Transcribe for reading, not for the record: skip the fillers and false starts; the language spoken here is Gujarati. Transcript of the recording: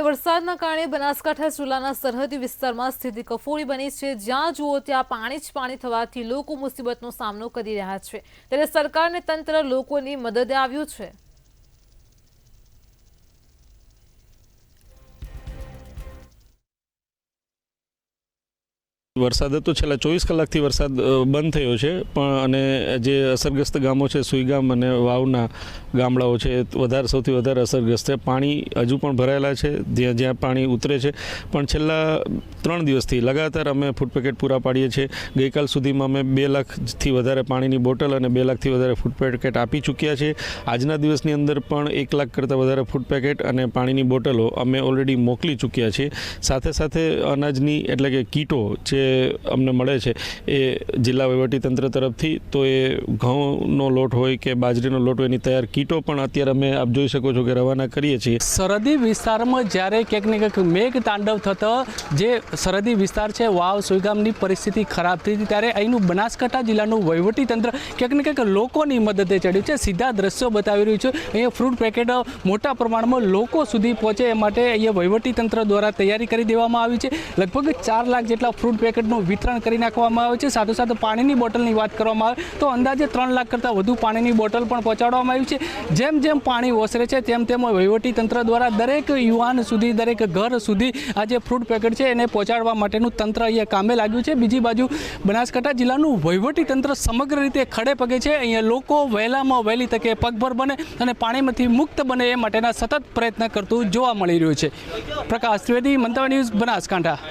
વરસાદના કારણે બનાસકાંઠા જિલ્લાના સરહદી વિસ્તારમાં સ્થિતિ કફોડી બની છે। જ્યાં જુઓ ત્યાં પાણી જ પાણી થવાથી લોકો મુસીબતનો સામનો કરી રહ્યા છે। ત્યારે સરકાર અને તંત્ર લોકોની મદદે આવ્યું છે। वरसाद तो छेल्ला 24 कलाकथी वरसाद बंद थयो छे पण अने जे असरग्रस्त गामो छे सुईगाम अने वावना गामडाओ छे वधारे सौथी वधारे असरग्रस्त छे। पाणी हजू पण भरायेला छे ज्यां ज्यां पाणी उतरे छे पण छेल्ला 3 दिवसथी लगातार अमे फूड पेकेट पूरा पाडीए छे। गईकाल सुधीमां अमे 2 लाखथी वधारे पाणीनी बोटल अने 2 लाखथी वधारे फूड पेकेट आपी चूक्या छे। आजना दिवसनी अंदर पण 1 लाख करता वधारे फूड पेकेट अने पाणीनी बोटलो अमे ऑलरेडी मोकली चूक्या छे। साथे साथे अनाजनी एटले के कीटो जे अमने मळे छे ए जिल्ला वहीवटीतंत्र तरफथी तो ए घऊनो लोट होय के बाजरीनो लोट होय एनी तैयार कीटो पण अत्यारे अमे आप जोई शको छो के रवाना करीए छीए। सरहदी विस्तारमां ज्यारे क्यांक ने क्यांक मेघ तांडव थतो जे सरहदी विस्तार छे वाव सुईगामनी परिस्थिति खराब थई त्यारे અહીંનું બનાસકાંઠા જિલ્લાનું વહીવટીતંત્ર ક્યાંક ને ક્યાંક લોકોની મદદે ચડ્યું છે। સીધા દ્રશ્યો બતાવી રહ્યું છે। અહીંયા ફ્રૂટ પેકેટ મોટા પ્રમાણમાં લોકો સુધી પહોંચે એ માટે અહીંયા વહીવટીતંત્ર દ્વારા તૈયારી કરી દેવામાં આવી છે। લગભગ 4 લાખ જેટલા ફ્રૂટ પેકેટનું વિતરણ કરી નાખવામાં આવે છે। સાથોસાથ પાણીની બોટલની વાત કરવામાં આવે તો અંદાજે 3 લાખ કરતાં વધુ પાણીની બોટલ પણ પહોંચાડવામાં આવી છે। જેમ જેમ પાણી ઓસરે છે તેમ તેમ વહીવટીતંત્ર દ્વારા દરેક યુવાન સુધી દરેક ઘર સુધી આ જે ફ્રૂટ પેકેટ છે એને પહોંચાડવા માટેનું તંત્ર અહીંયા કામે લાગ્યું છે। બીજી બાજુ બનાસકાંઠા જિલ્લાનું વહીવટીતંત્ર સમગ્ર રીતે ખડે પગે છે। અહીંયા લોકો વહેલામાં વહેલી તકે પગભર બને અને પાણીમાંથી મુક્ત બને એ માટેના સતત પ્રયત્ન કરતું જોવા મળી રહ્યું છે। પ્રકાશ ત્રિવેદી, મંતવ્ય ન્યૂઝ, બનાસકાંઠા।